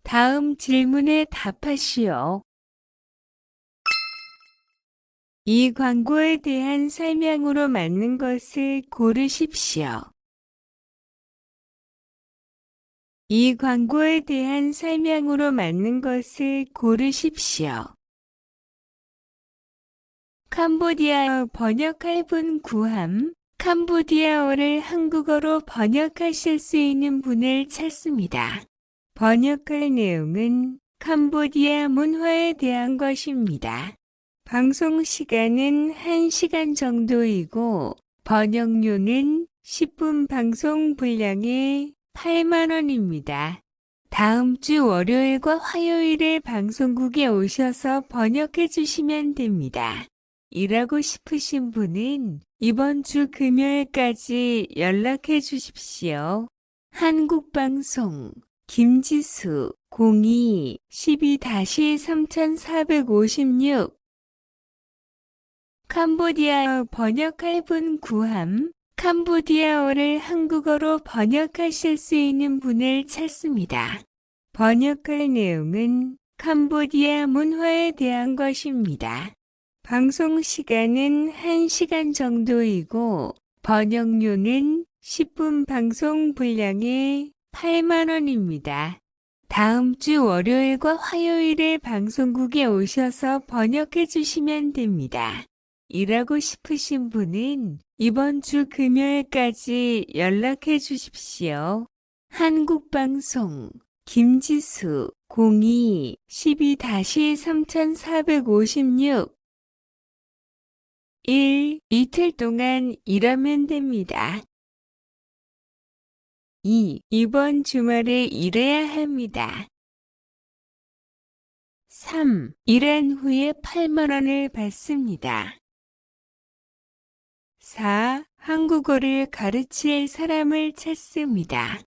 다음 질문에 답하시오. 이 광고에 대한 설명으로 맞는 것을 고르십시오. 이 광고에 대한 설명으로 맞는 것을 고르십시오. 캄보디아어 번역할 분 구함. 캄보디아어를 한국어로 번역하실 수 있는 분을 찾습니다. 번역할 내용은 캄보디아 문화에 대한 것입니다. 방송 시간은 1시간 정도이고 번역료는 10분 방송 분량에 8만 원입니다. 다음 주 월요일과 화요일에 방송국에 오셔서 번역해 주시면 됩니다. 일하고 싶으신 분은 이번 주 금요일까지 연락해 주십시오. 한국방송 김지수 02-12-3456 캄보디아어 번역할 분 구함. 캄보디아어를 한국어로 번역하실 수 있는 분을 찾습니다. 번역할 내용은 캄보디아 문화에 대한 것입니다. 방송 시간은 1시간 정도이고 번역료는 10분 방송 분량에 8만 원입니다. 다음 주 월요일과 화요일에 방송국에 오셔서 번역해 주시면 됩니다. 일하고 싶으신 분은 이번 주 금요일까지 연락해 주십시오. 한국방송 김지수 02-12-3456 1. 이틀 동안 일하면 됩니다. 2. 이번 주말에 일해야 합니다. 3. 일한 후에 8만 원을 받습니다. 4. 한국어를 가르칠 사람을 찾습니다.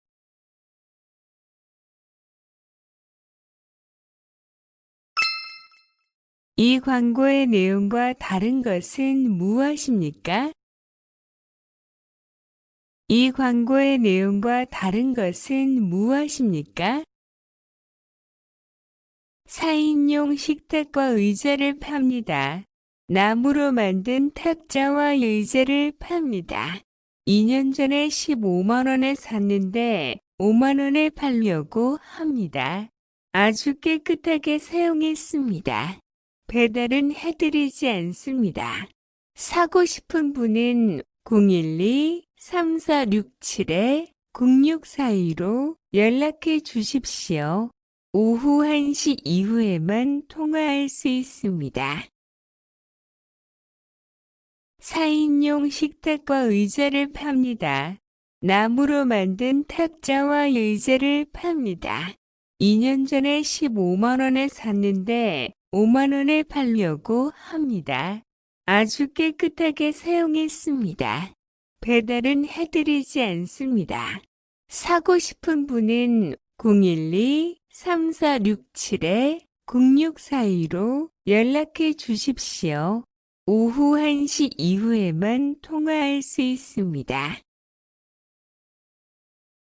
이 광고의 내용과 다른 것은 무엇입니까? 이 광고의 내용과 다른 것은 무엇입니까? 4인용 식탁과 의자를 팝니다. 나무로 만든 탁자와 의자를 팝니다. 2년 전에 15만 원에 샀는데 5만 원에 팔려고 합니다. 아주 깨끗하게 사용했습니다. 배달은 해드리지 않습니다. 사고 싶은 분은 012-3467-0642로 연락해 주십시오. 오후 1시 이후에만 통화할 수 있습니다. 4인용 식탁과 의자를 팝니다. 나무로 만든 탁자와 의자를 팝니다. 2년 전에 15만 원에 샀는데 5만 원에 팔려고 합니다. 아주 깨끗하게 사용했습니다. 배달은 해드리지 않습니다. 사고 싶은 분은 012-3467-0642로 연락해 주십시오. 오후 1시 이후에만 통화할 수 있습니다.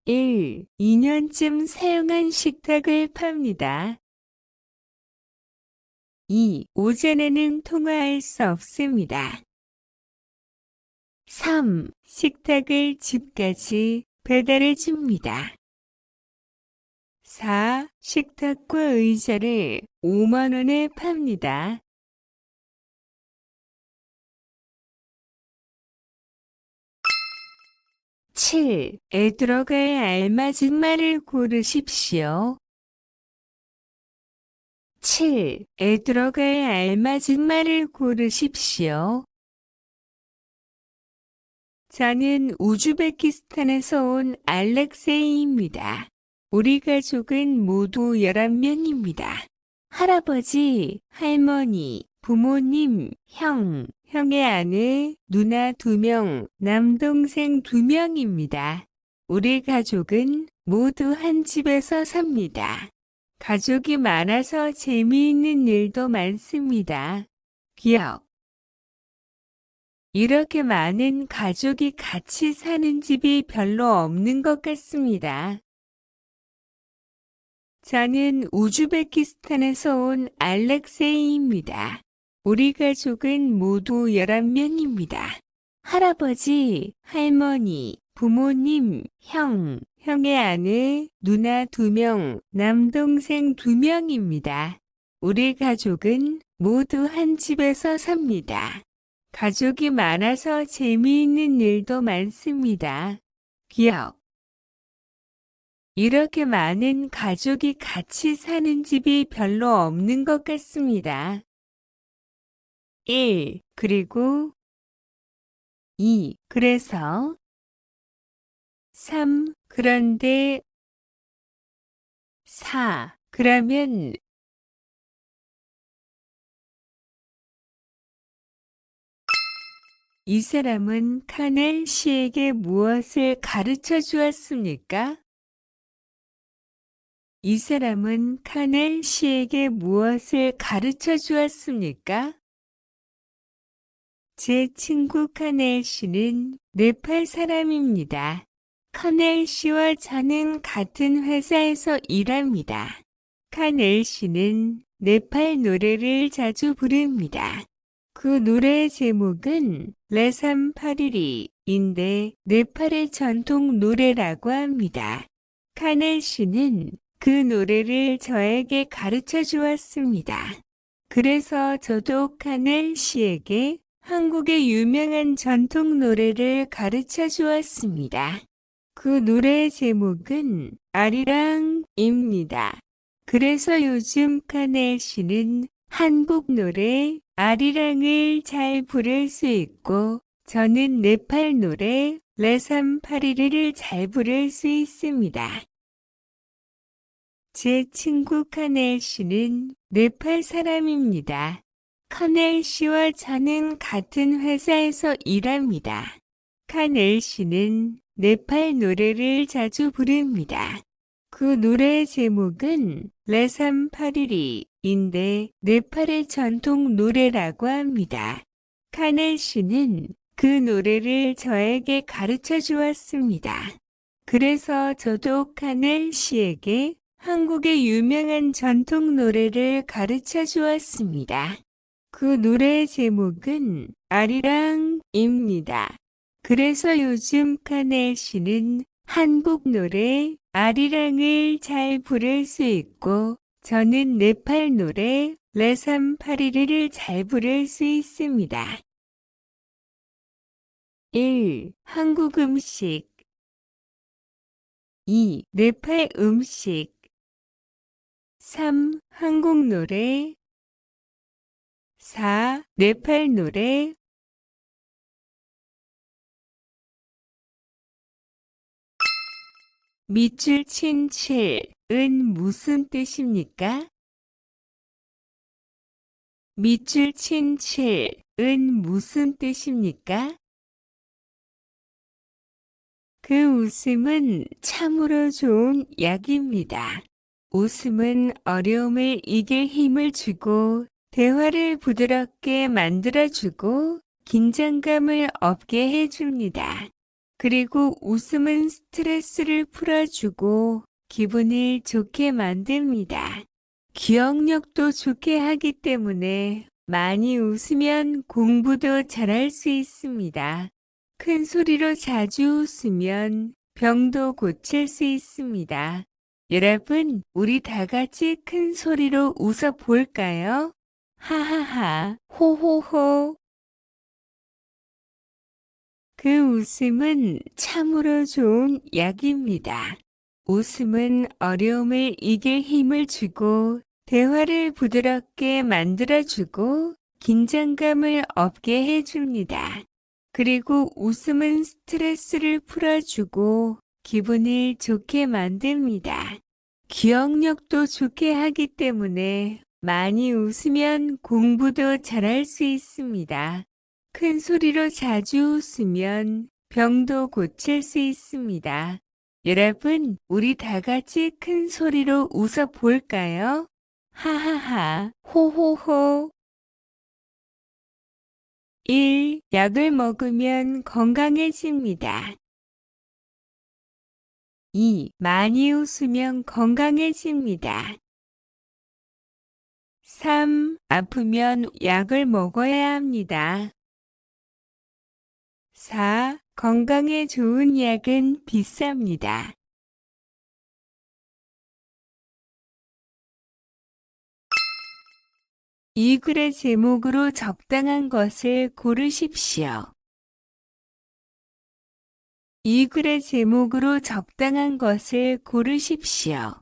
1. 2년쯤 사용한 식탁을 팝니다. 2. 오전에는 통화할 수 없습니다. 3. 식탁을 집까지 배달해 줍니다. 4. 식탁과 의자를 5만 원에 팝니다. 7에 들어갈 알맞은 말을 고르십시오. 7에 들어갈 알맞은 말을 고르십시오. 저는 우즈베키스탄에서 온 알렉세이입니다. 우리 가족은 모두 11명입니다. 할아버지, 할머니, 부모님, 형의 아내, 누나 2명, 남동생 2명입니다. 우리 가족은 모두 한 집에서 삽니다. 가족이 많아서 재미있는 일도 많습니다. 기억. 이렇게 많은 가족이 같이 사는 집이 별로 없는 것 같습니다. 저는 우즈베키스탄에서 온 알렉세이입니다. 우리 가족은 모두 11명입니다. 할아버지, 할머니, 부모님, 형, 형의 아내, 누나 2명, 남동생 2명입니다. 우리 가족은 모두 한 집에서 삽니다. 가족이 많아서 재미있는 일도 많습니다. 기억. 이렇게 많은 가족이 같이 사는 집이 별로 없는 것 같습니다. 1. 그리고 2. 그래서 3. 그런데 4. 그러면 이 사람은 카넬 씨에게 무엇을 가르쳐 주었습니까? 이 사람은 카넬 씨에게 무엇을 가르쳐 주었습니까? 제 친구 카넬 씨는 네팔 사람입니다. 카넬 씨와 저는 같은 회사에서 일합니다. 카넬 씨는 네팔 노래를 자주 부릅니다. 그 노래의 제목은 레삼파리리인데 네팔의 전통 노래라고 합니다. 카넬 씨는 그 노래를 저에게 가르쳐 주었습니다. 그래서 저도 카넬 씨에게 한국의 유명한 전통 노래를 가르쳐 주었습니다. 그 노래의 제목은 아리랑입니다. 그래서 요즘 카넬 씨는 한국 노래 아리랑을 잘 부를 수 있고 저는 네팔 노래 레삼파리리를 잘 부를 수 있습니다. 제 친구 카넬 씨는 네팔 사람입니다. 카넬 씨와 저는 같은 회사에서 일합니다. 카넬 씨는 네팔 노래를 자주 부릅니다. 그 노래의 제목은 레삼파리리인데 네팔의 전통 노래라고 합니다. 카넬 씨는 그 노래를 저에게 가르쳐 주었습니다. 그래서 저도 카넬 씨에게 한국의 유명한 전통 노래를 가르쳐 주었습니다. 그 노래의 제목은 아리랑입니다. 그래서 요즘 카넬 씨는 한국 노래 아리랑을 잘 부를 수 있고 저는 네팔 노래 레삼파리리를 잘 부를 수 있습니다. 1. 한국 음식 2. 네팔 음식 3. 한국 노래 4. 네팔 노래 밑줄 친 7은 무슨 뜻입니까? 밑줄 친 7은 무슨 뜻입니까? 그 웃음은 참으로 좋은 약입니다. 웃음은 어려움을 이길 힘을 주고 대화를 부드럽게 만들어주고 긴장감을 없게 해줍니다. 그리고 웃음은 스트레스를 풀어주고 기분을 좋게 만듭니다. 기억력도 좋게 하기 때문에 많이 웃으면 공부도 잘할 수 있습니다. 큰 소리로 자주 웃으면 병도 고칠 수 있습니다. 여러분, 우리 다 같이 큰 소리로 웃어 볼까요? 하하하, 호호호. 그 웃음은 참으로 좋은 약입니다. 웃음은 어려움을 이길 힘을 주고 대화를 부드럽게 만들어주고 긴장감을 없게 해줍니다. 그리고 웃음은 스트레스를 풀어주고 기분을 좋게 만듭니다. 기억력도 좋게 하기 때문에 많이 웃으면 공부도 잘할 수 있습니다. 큰 소리로 자주 웃으면 병도 고칠 수 있습니다. 여러분, 우리 다 같이 큰 소리로 웃어 볼까요? 하하하, 호호호. 1. 약을 먹으면 건강해집니다. 2. 많이 웃으면 건강해집니다. 3. 아프면 약을 먹어야 합니다. 4. 건강에 좋은 약은 비쌉니다. 이 글의 제목으로 적당한 것을 고르십시오. 이 글의 제목으로 적당한 것을 고르십시오.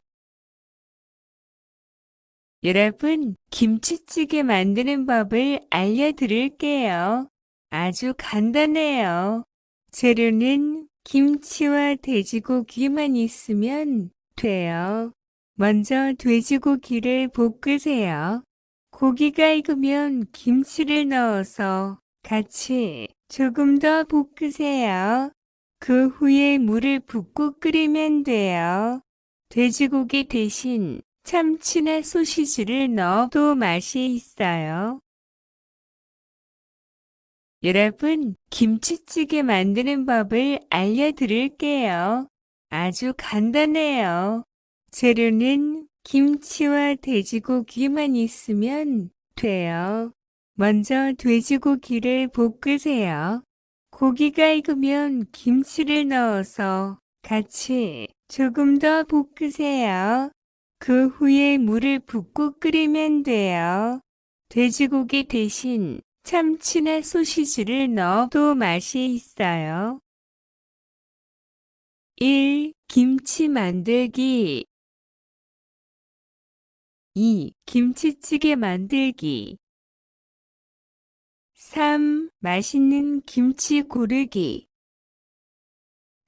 여러분, 김치찌개 만드는 법을 알려드릴게요. 아주 간단해요. 재료는 김치와 돼지고기만 있으면 돼요. 먼저 돼지고기를 볶으세요. 고기가 익으면 김치를 넣어서 같이 조금 더 볶으세요. 그 후에 물을 붓고 끓이면 돼요. 돼지고기 대신 참치나 소시지를 넣어도 맛이 있어요. 여러분, 김치찌개 만드는 법을 알려드릴게요. 아주 간단해요. 재료는 김치와 돼지고기만 있으면 돼요. 먼저 돼지고기를 볶으세요. 고기가 익으면 김치를 넣어서 같이 조금 더 볶으세요. 그 후에 물을 붓고 끓이면 돼요. 돼지고기 대신 참치나 소시지를 넣어도 맛이 있어요. 1. 김치 만들기. 2. 김치찌개 만들기. 3. 맛있는 김치 고르기.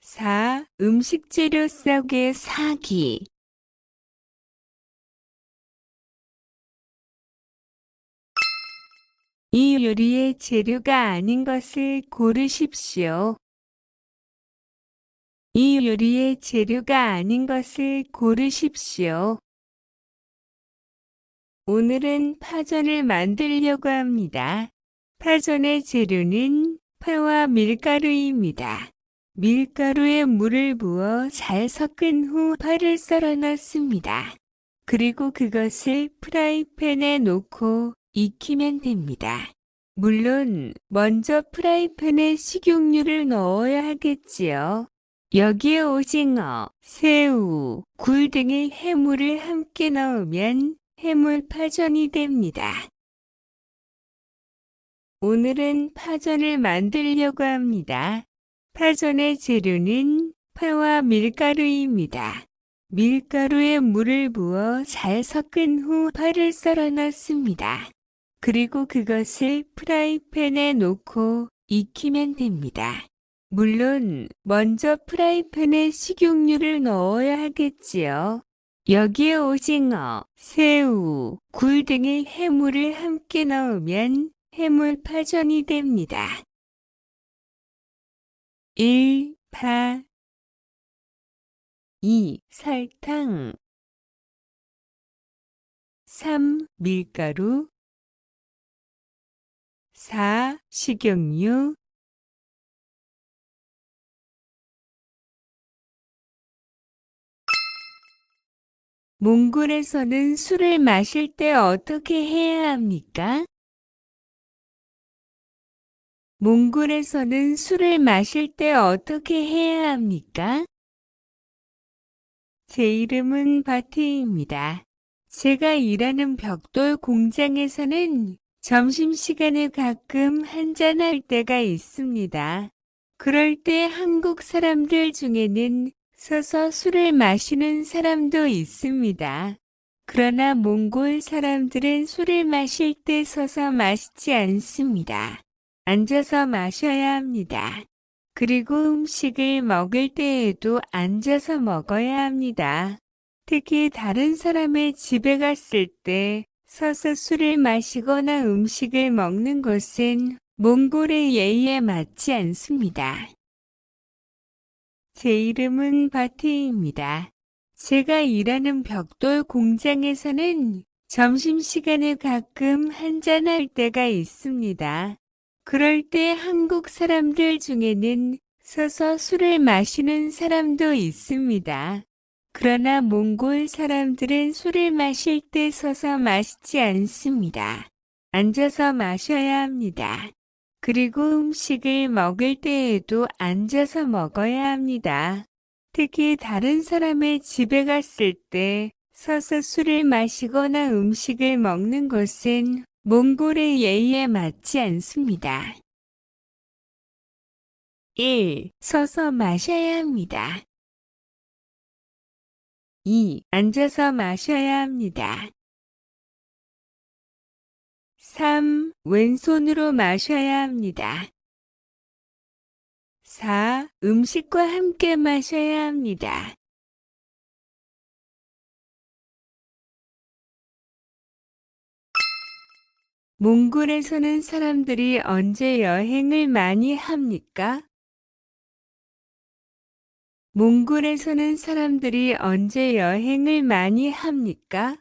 4. 음식 재료 싸게 사기. 이 요리의 재료가 아닌 것을 고르십시오. 이 요리의 재료가 아닌 것을 고르십시오. 오늘은 파전을 만들려고 합니다. 파전의 재료는 파와 밀가루입니다. 밀가루에 물을 부어 잘 섞은 후 파를 썰어 넣습니다. 그리고 그것을 프라이팬에 놓고 익히면 됩니다. 물론 먼저 프라이팬에 식용유를 넣어야 하겠지요. 여기에 오징어, 새우, 굴 등의 해물을 함께 넣으면 해물 파전이 됩니다. 오늘은 파전을 만들려고 합니다. 파전의 재료는 파와 밀가루입니다. 밀가루에 물을 부어 잘 섞은 후 파를 썰어 넣습니다. 그리고 그것을 프라이팬에 놓고 익히면 됩니다. 물론 먼저 프라이팬에 식용유를 넣어야 하겠지요. 여기에 오징어, 새우, 굴 등의 해물을 함께 넣으면 해물 파전이 됩니다. 1. 파 2. 설탕 3. 밀가루 4. 식용유 몽골에서는 술을 마실 때 어떻게 해야 합니까? 몽골에서는 술을 마실 때 어떻게 해야 합니까? 제 이름은 바티입니다. 제가 일하는 벽돌 공장에서는 점심시간에 가끔 한잔할 때가 있습니다. 그럴 때 한국 사람들 중에는 서서 술을 마시는 사람도 있습니다. 그러나 몽골 사람들은 술을 마실 때 서서 마시지 않습니다. 앉아서 마셔야 합니다. 그리고 음식을 먹을 때에도 앉아서 먹어야 합니다. 특히 다른 사람의 집에 갔을 때 서서 술을 마시거나 음식을 먹는 것은 몽골의 예의에 맞지 않습니다. 제 이름은 바티입니다. 제가 일하는 벽돌 공장에서는 점심시간에 가끔 한잔할 때가 있습니다. 그럴 때 한국 사람들 중에는 서서 술을 마시는 사람도 있습니다. 그러나 몽골 사람들은 술을 마실 때 서서 마시지 않습니다. 앉아서 마셔야 합니다. 그리고 음식을 먹을 때에도 앉아서 먹어야 합니다. 특히 다른 사람의 집에 갔을 때 서서 술을 마시거나 음식을 먹는 것은 몽골의 예의에 맞지 않습니다. 1. 서서 마셔야 합니다. 2. 앉아서 마셔야 합니다. 3. 왼손으로 마셔야 합니다. 4. 음식과 함께 마셔야 합니다. 몽골에서는 사람들이 언제 여행을 많이 합니까? 몽골에서는 사람들이 언제 여행을 많이 합니까?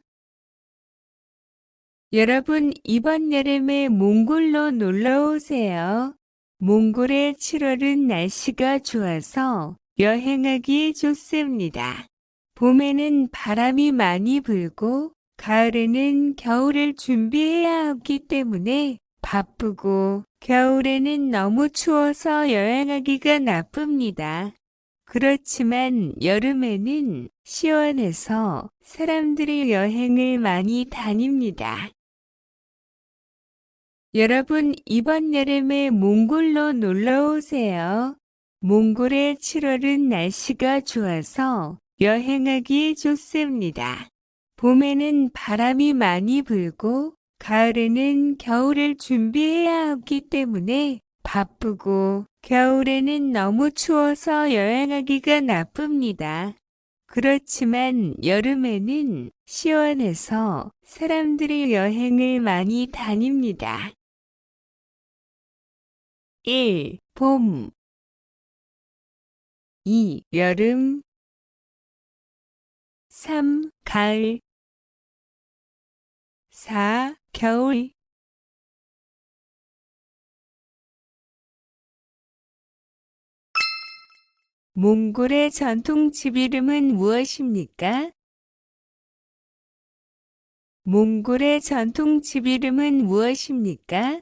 여러분, 이번 여름에 몽골로 놀러 오세요. 몽골의 7월은 날씨가 좋아서 여행하기 좋습니다. 봄에는 바람이 많이 불고 가을에는 겨울을 준비해야 하기 때문에 바쁘고 겨울에는 너무 추워서 여행하기가 나쁩니다. 그렇지만 여름에는 시원해서 사람들이 여행을 많이 다닙니다. 여러분, 이번 여름에 몽골로 놀러 오세요. 몽골의 7월은 날씨가 좋아서 여행하기 좋습니다. 봄에는 바람이 많이 불고 가을에는 겨울을 준비해야 하기 때문에 바쁘고 겨울에는 너무 추워서 여행하기가 나쁩니다. 그렇지만 여름에는 시원해서 사람들이 여행을 많이 다닙니다. 1. 봄 2. 여름 3. 가을 4. 겨울 몽골의 전통집 이름은 무엇입니까? 몽골의 전통집 이름은 무엇입니까?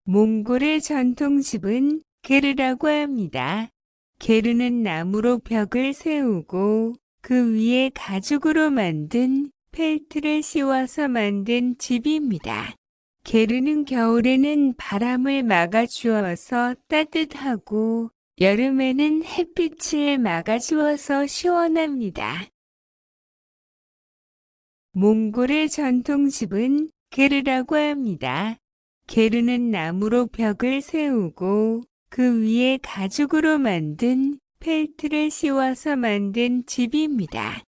몽골의 전통집은 게르라고 합니다. 게르는 나무로 벽을 세우고 그 위에 가죽으로 만든 펠트를 씌워서 만든 집입니다. 게르는 겨울에는 바람을 막아주어서 따뜻하고 여름에는 햇빛을 막아주어서 시원합니다. 몽골의 전통집은 게르라고 합니다. 게르는 나무로 벽을 세우고 그 위에 가죽으로 만든 펠트를 씌워서 만든 집입니다.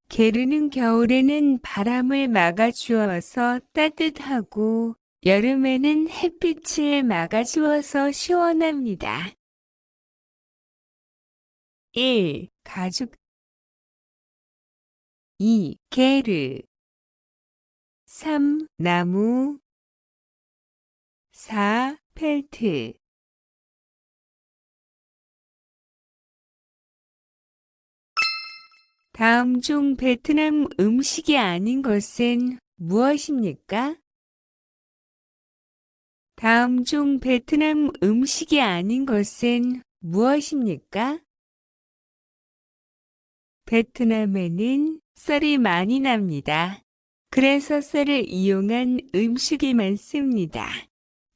게르는 겨울에는 바람을 막아주어서 따뜻하고 여름에는 햇빛을 막아주어서 시원합니다. 1. 가죽 2. 게르 3. 나무 4. 펠트 다음 중 베트남 음식이 아닌 것은 무엇입니까? 다음 중 베트남 음식이 아닌 것은 무엇입니까? 베트남에는 쌀이 많이 납니다. 그래서 쌀을 이용한 음식이 많습니다.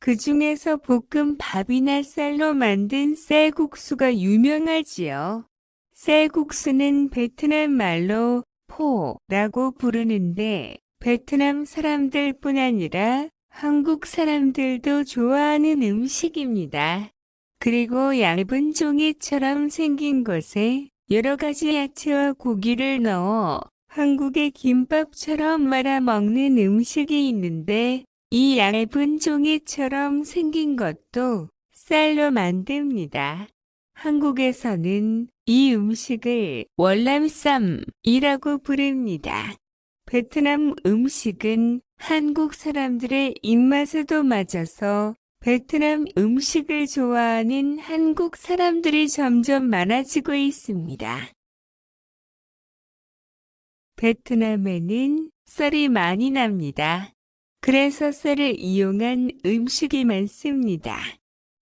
그 중에서 볶음밥이나 쌀로 만든 쌀국수가 유명하지요. 쌀국수는 베트남 말로 포라고 부르는데 베트남 사람들뿐 아니라 한국 사람들도 좋아하는 음식입니다. 그리고 얇은 종이처럼 생긴 것에 여러 가지 야채와 고기를 넣어 한국의 김밥처럼 말아 먹는 음식이 있는데 이 얇은 종이처럼 생긴 것도 쌀로 만듭니다. 한국에서는 이 음식을 월남쌈이라고 부릅니다. 베트남 음식은 한국 사람들의 입맛에도 맞아서 베트남 음식을 좋아하는 한국 사람들이 점점 많아지고 있습니다. 베트남에는 쌀이 많이 납니다. 그래서 쌀을 이용한 음식이 많습니다.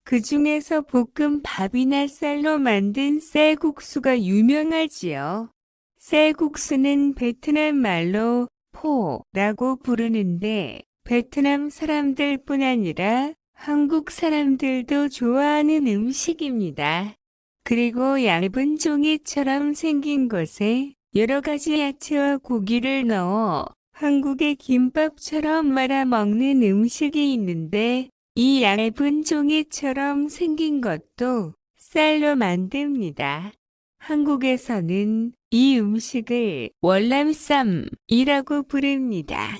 그 중에서 볶음밥이나 쌀로 만든 쌀국수가 유명하지요. 쌀국수는 베트남 말로 포라고 부르는데 베트남 사람들뿐 아니라 한국 사람들도 좋아하는 음식입니다. 그리고 얇은 종이처럼 생긴 것에 여러 가지 야채와 고기를 넣어 한국의 김밥처럼 말아 먹는 음식이 있는데 이 얇은 종이처럼 생긴 것도 쌀로 만듭니다. 한국에서는 이 음식을 월남쌈이라고 부릅니다.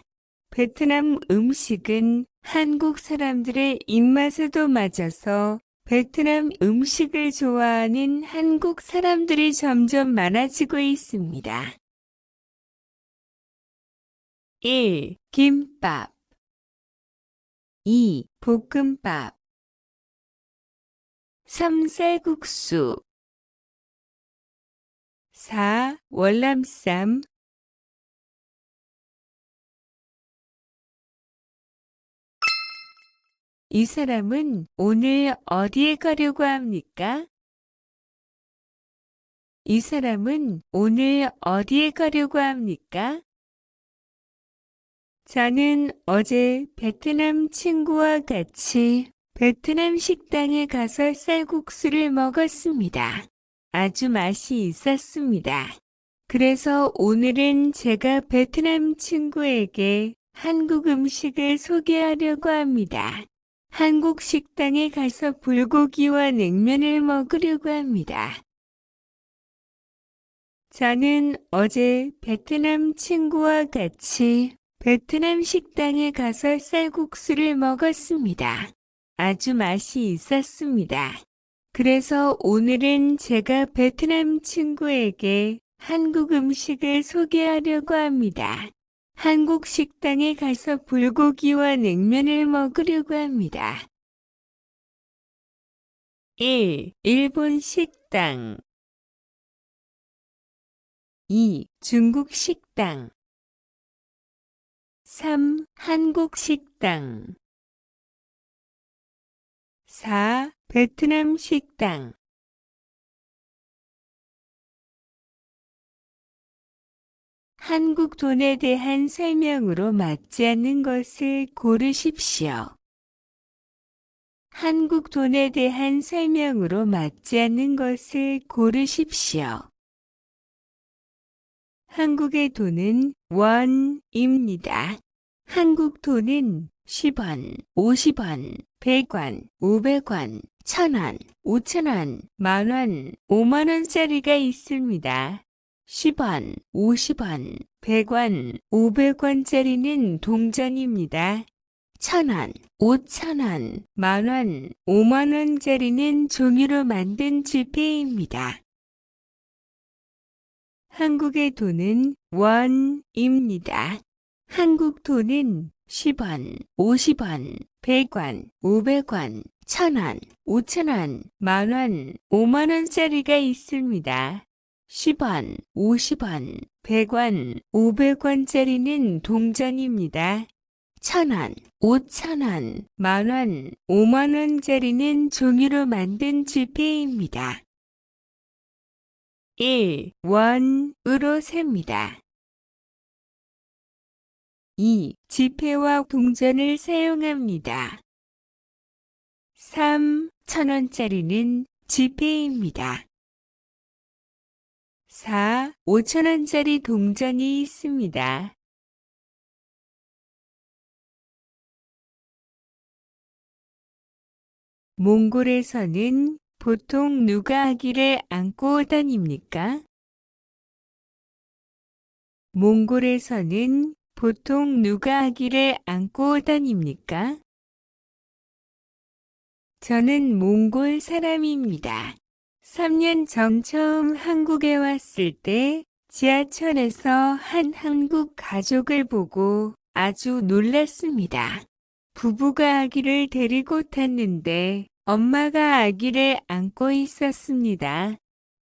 베트남 음식은 한국 사람들의 입맛에도 맞아서 베트남 음식을 좋아하는 한국 사람들이 점점 많아지고 있습니다. 1. 김밥 2. 볶음밥 3. 쌀국수 4. 월남쌈 이 사람은 오늘 어디에 가려고 합니까? 이 사람은 오늘 어디에 가려고 합니까? 저는 어제 베트남 친구와 같이 베트남 식당에 가서 쌀국수를 먹었습니다. 아주 맛이 있었습니다. 그래서 오늘은 제가 베트남 친구에게 한국 음식을 소개하려고 합니다. 한국 식당에 가서 불고기와 냉면을 먹으려고 합니다. 저는 어제 베트남 친구와 같이 베트남 식당에 가서 쌀국수를 먹었습니다. 아주 맛이 있었습니다. 그래서 오늘은 제가 베트남 친구에게 한국 음식을 소개하려고 합니다. 한국 식당에 가서 불고기와 냉면을 먹으려고 합니다. 1. 일본 식당 2. 중국 식당 3. 한국 식당 4. 베트남 식당 한국 돈에 대한 설명으로 맞지 않는 것을 고르십시오. 한국 돈에 대한 설명으로 맞지 않는 것을 고르십시오. 한국의 돈은 원입니다. 한국 돈은 10원, 50원, 100원, 500원, 1000원, 5000원, 만원, 5만원짜리가 있습니다. 10원, 50원, 100원, 500원짜리는 동전입니다. 1000원, 5000원, 만원, 5만원짜리는 종이로 만든 지폐입니다. 한국의 돈은 원입니다. 한국 돈은 10원, 50원, 100원, 500원, 1000원, 5000원, 만원, 5만원짜리가 있습니다. 10원, 50원, 100원, 500원짜리는 동전입니다. 1000원, 5000원, 만원, 5만원짜리는 종이로 만든 지폐입니다. 1. 원으로 셉니다. 2. 지폐와 동전을 사용합니다. 3. 1000원짜리는 지폐입니다. 4. 5000원짜리 동전이 있습니다. 몽골에서는 보통 누가 아기를 안고 다닙니까? 몽골에서는 보통 누가 아기를 안고 다닙니까? 저는 몽골 사람입니다. 3년 전 처음 한국에 왔을 때 지하철에서 한 한국 가족을 보고 아주 놀랐습니다. 부부가 아기를 데리고 탔는데 엄마가 아기를 안고 있었습니다.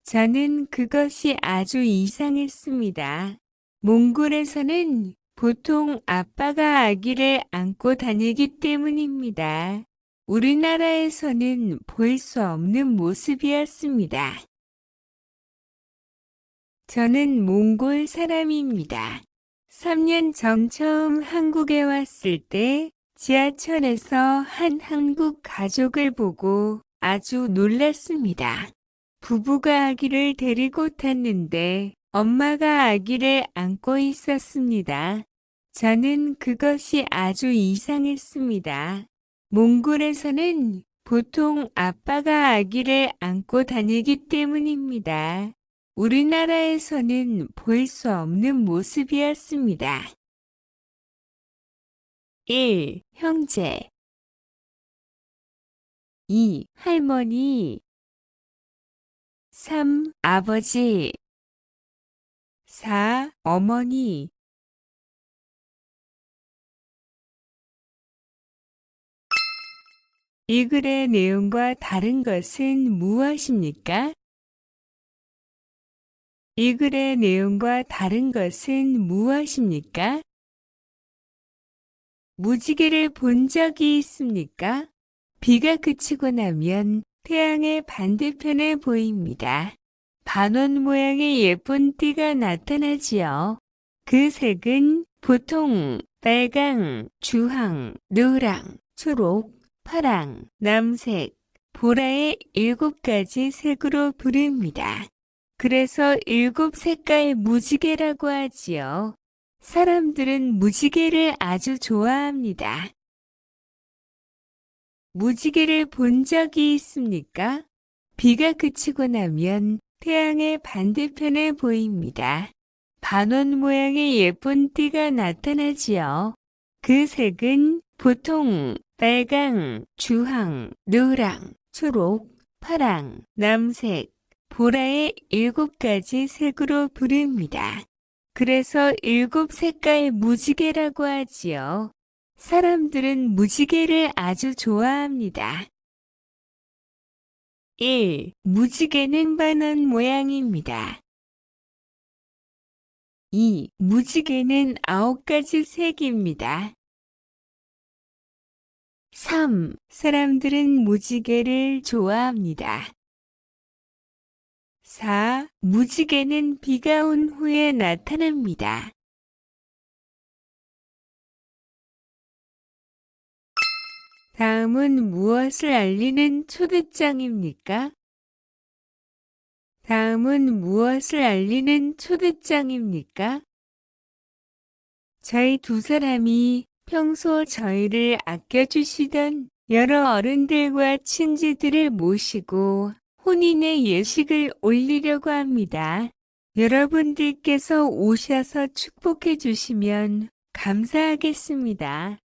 저는 그것이 아주 이상했습니다. 몽골에서는 보통 아빠가 아기를 안고 다니기 때문입니다. 우리나라에서는 볼 수 없는 모습이었습니다. 저는 몽골 사람입니다. 3년 전 처음 한국에 왔을 때 지하철에서 한 한국 가족을 보고 아주 놀랐습니다. 부부가 아기를 데리고 탔는데 엄마가 아기를 안고 있었습니다. 저는 그것이 아주 이상했습니다. 몽골에서는 보통 아빠가 아기를 안고 다니기 때문입니다. 우리나라에서는 볼 수 없는 모습이었습니다. 1. 형제 2. 할머니 3. 아버지 4. 어머니 이 글의 내용과 다른 것은 무엇입니까? 이 글의 내용과 다른 것은 무엇입니까? 무지개를 본 적이 있습니까? 비가 그치고 나면 태양의 반대편에 보입니다. 반원 모양의 예쁜 띠가 나타나지요. 그 색은 보통 빨강, 주황, 노랑, 초록, 파랑, 남색, 보라의 7가지 색으로 부릅니다. 그래서 7색깔 무지개라고 하지요. 사람들은 무지개를 아주 좋아합니다. 무지개를 본 적이 있습니까? 비가 그치고 나면 태양의 반대편에 보입니다. 반원 모양의 예쁜 띠가 나타나지요. 그 색은 보통 빨강, 주황, 노랑, 초록, 파랑, 남색, 보라의 7가지 색으로 부릅니다. 그래서 7색깔 무지개라고 하지요. 사람들은 무지개를 아주 좋아합니다. 1. 무지개는 반원 모양입니다. 2. 무지개는 9가지 색입니다. 3. 사람들은 무지개를 좋아합니다. 4. 무지개는 비가 온 후에 나타납니다. 다음은 무엇을 알리는 초대장입니까? 다음은 무엇을 알리는 초대장입니까? 저희 두 사람이 평소 저희를 아껴주시던 여러 어른들과 친지들을 모시고 혼인의 예식을 올리려고 합니다. 여러분들께서 오셔서 축복해 주시면 감사하겠습니다.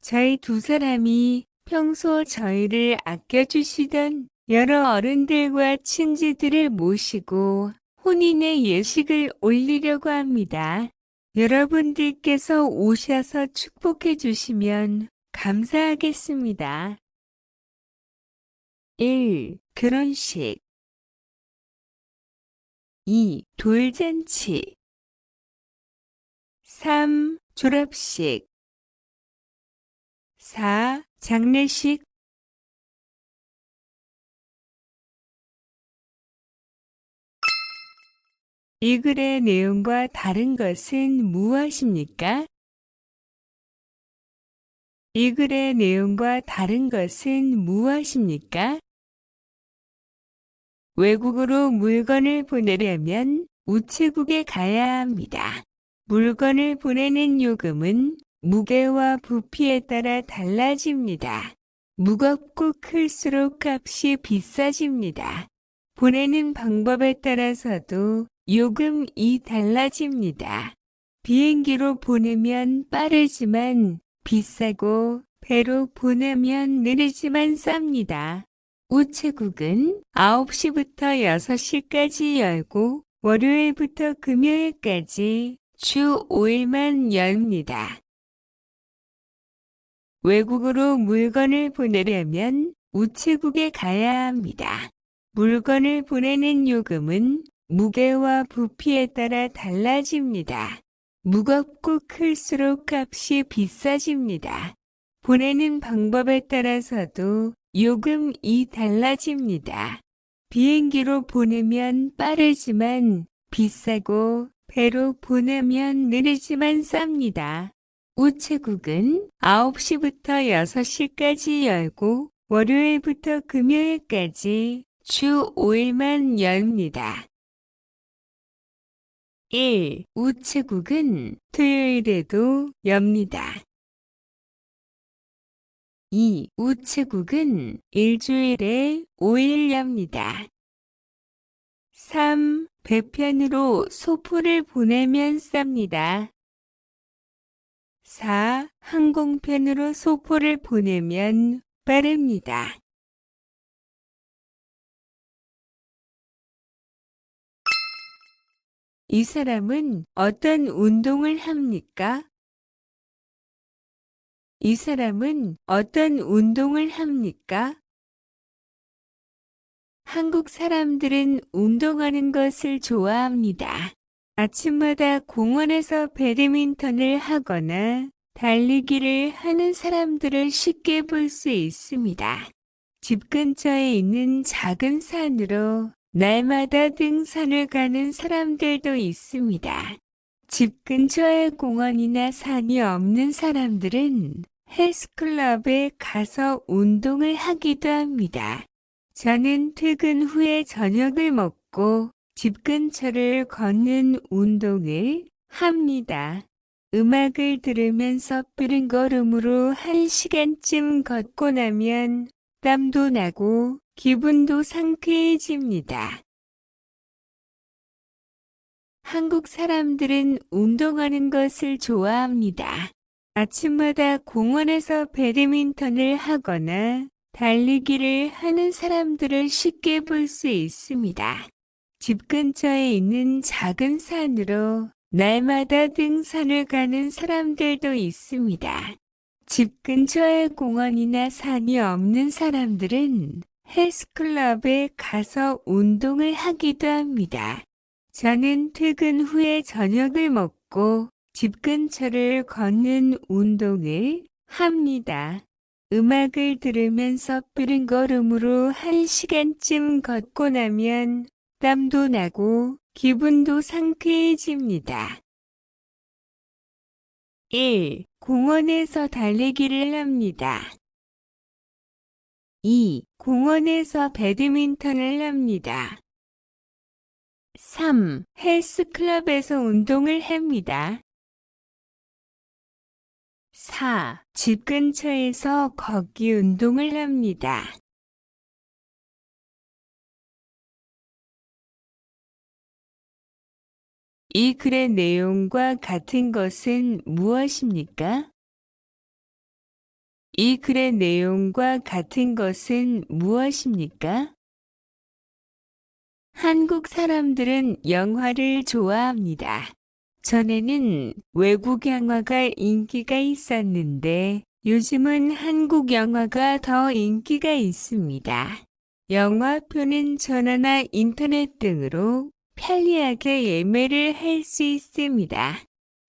저희 두 사람이 평소 저희를 아껴주시던 여러 어른들과 친지들을 모시고 혼인의 예식을 올리려고 합니다. 여러분들께서 오셔서 축복해 주시면 감사하겠습니다. 1. 결혼식 2. 돌잔치 3. 졸업식 4. 장례식 이 글의 내용과 다른 것은 무엇입니까? 이 글의 내용과 다른 것은 무엇입니까? 외국으로 물건을 보내려면 우체국에 가야 합니다. 물건을 보내는 요금은 무게와 부피에 따라 달라집니다. 무겁고 클수록 값이 비싸집니다. 보내는 방법에 따라서도 요금이 달라집니다. 비행기로 보내면 빠르지만 비싸고 배로 보내면 느리지만 쌉니다. 우체국은 9시부터 6시까지 열고 월요일부터 금요일까지 주 5일만 엽니다. 외국으로 물건을 보내려면 우체국에 가야 합니다. 물건을 보내는 요금은 무게와 부피에 따라 달라집니다. 무겁고 클수록 값이 비싸집니다. 보내는 방법에 따라서도 요금이 달라집니다. 비행기로 보내면 빠르지만 비싸고 배로 보내면 느리지만 쌉니다. 우체국은 9시부터 6시까지 열고 월요일부터 금요일까지 주 5일만 엽니다. 1. 우체국은 토요일에도 엽니다. 2. 우체국은 일주일에 5일 엽니다. 3. 배편으로 소포를 보내면 쌉니다. 4. 항공편으로 소포를 보내면 빠릅니다. 이 사람은 어떤 운동을 합니까? 이 사람은 어떤 운동을 합니까? 한국 사람들은 운동하는 것을 좋아합니다. 아침마다 공원에서 배드민턴을 하거나 달리기를 하는 사람들을 쉽게 볼 수 있습니다. 집 근처에 있는 작은 산으로 날마다 등산을 가는 사람들도 있습니다. 집 근처에 공원이나 산이 없는 사람들은 헬스클럽에 가서 운동을 하기도 합니다. 저는 퇴근 후에 저녁을 먹고 집 근처를 걷는 운동을 합니다. 음악을 들으면서 빠른 걸음으로 1시간쯤 걷고 나면 땀도 나고 기분도 상쾌해집니다. 한국 사람들은 운동하는 것을 좋아합니다. 아침마다 공원에서 배드민턴을 하거나 달리기를 하는 사람들을 쉽게 볼 수 있습니다. 집 근처에 있는 작은 산으로 날마다 등산을 가는 사람들도 있습니다. 집 근처에 공원이나 산이 없는 사람들은 헬스클럽에 가서 운동을 하기도 합니다. 저는 퇴근 후에 저녁을 먹고 집 근처를 걷는 운동을 합니다. 음악을 들으면서 빠른 걸음으로 1시간쯤 걷고 나면 땀도 나고 기분도 상쾌해집니다. 1. 공원에서 달리기를 합니다. 2. 공원에서 배드민턴을 합니다. 3. 헬스클럽에서 운동을 합니다. 4. 집 근처에서 걷기 운동을 합니다. 이 글의 내용과 같은 것은 무엇입니까? 이 글의 내용과 같은 것은 무엇입니까? 한국 사람들은 영화를 좋아합니다. 전에는 외국 영화가 인기가 있었는데 요즘은 한국 영화가 더 인기가 있습니다. 영화표는 전화나 인터넷 등으로 편리하게 예매를 할 수 있습니다.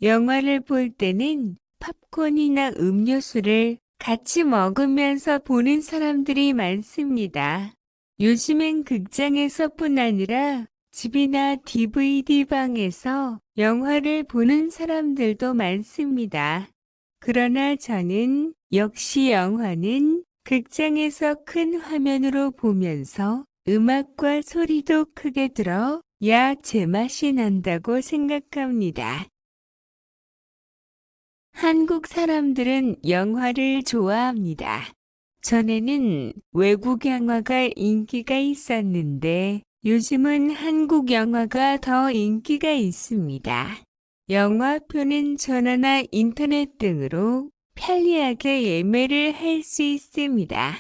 영화를 볼 때는 팝콘이나 음료수를 같이 먹으면서 보는 사람들이 많습니다. 요즘엔 극장에서뿐 아니라 집이나 DVD방에서 영화를 보는 사람들도 많습니다. 그러나 저는 역시 영화는 극장에서 큰 화면으로 보면서 음악과 소리도 크게 들어 야 제맛이 난다고 생각합니다. 한국 사람들은 영화를 좋아합니다. 전에는 외국 영화가 인기가 있었는데 요즘은 한국 영화가 더 인기가 있습니다. 영화표는 전화나 인터넷 등으로 편리하게 예매를 할 수 있습니다.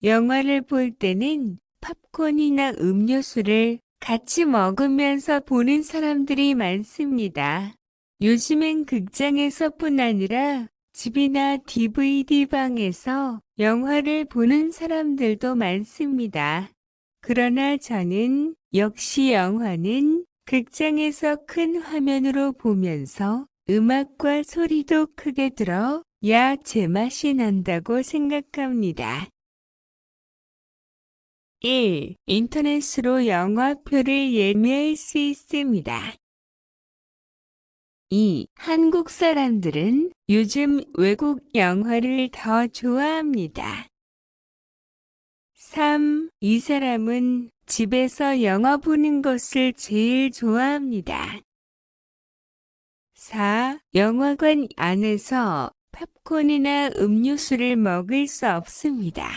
영화를 볼 때는 팝콘이나 음료수를 같이 먹으면서 보는 사람들이 많습니다. 요즘엔 극장에서뿐 아니라 집이나 DVD방에서 영화를 보는 사람들도 많습니다. 그러나 저는 역시 영화는 극장에서 큰 화면으로 보면서 음악과 소리도 크게 들어야 제맛이 난다고 생각합니다. 1. 인터넷으로 영화표를 예매할 수 있습니다. 2. 한국 사람들은 요즘 외국 영화를 더 좋아합니다. 3. 이 사람은 집에서 영화 보는 것을 제일 좋아합니다. 4. 영화관 안에서 팝콘이나 음료수를 먹을 수 없습니다.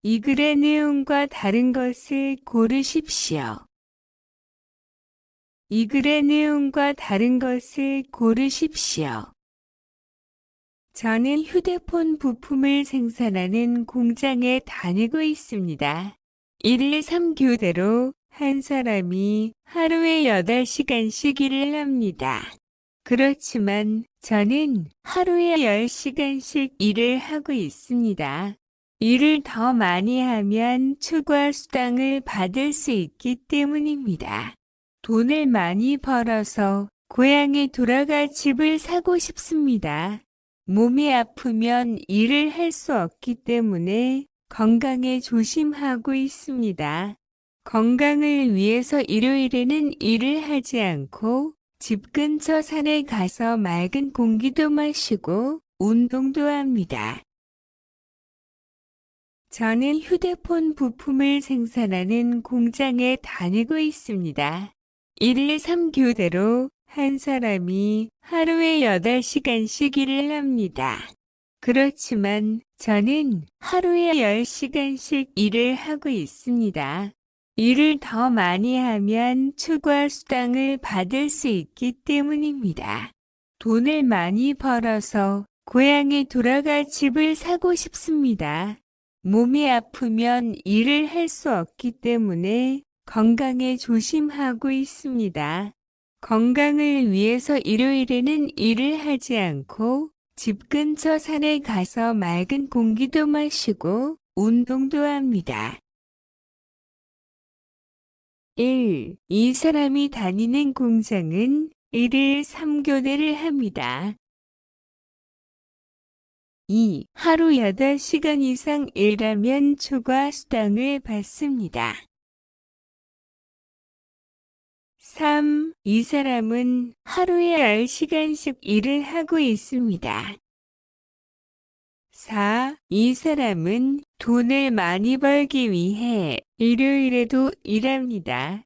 이 글의 내용과 다른 것을 고르십시오. 이 글의 내용과 다른 것을 고르십시오. 저는 휴대폰 부품을 생산하는 공장에 다니고 있습니다. 1일 3교대로 한 사람이 하루에 8시간씩 일을 합니다. 그렇지만 저는 하루에 10시간씩 일을 하고 있습니다. 일을 더 많이 하면 추가 수당을 받을 수 있기 때문입니다. 돈을 많이 벌어서 고향에 돌아가 집을 사고 싶습니다. 몸이 아프면 일을 할 수 없기 때문에 건강에 조심하고 있습니다. 건강을 위해서 일요일에는 일을 하지 않고 집 근처 산에 가서 맑은 공기도 마시고 운동도 합니다. 저는 휴대폰 부품을 생산하는 공장에 다니고 있습니다. 1일 3교대로 한 사람이 하루에 8시간씩 일을 합니다. 그렇지만 저는 하루에 10시간씩 일을 하고 있습니다. 일을 더 많이 하면 추가 수당을 받을 수 있기 때문입니다. 돈을 많이 벌어서 고향에 돌아가 집을 사고 싶습니다. 몸이 아프면 일을 할 수 없기 때문에 건강에 조심하고 있습니다. 건강을 위해서 일요일에는 일을 하지 않고 집 근처 산에 가서 맑은 공기도 마시고 운동도 합니다. 1. 이 사람이 다니는 공장은 1일 3교대를 합니다. 2. 하루 8시간 이상 일하면 추가 수당을 받습니다. 3. 이 사람은 하루에 10시간씩 일을 하고 있습니다. 4. 이 사람은 돈을 많이 벌기 위해 일요일에도 일합니다.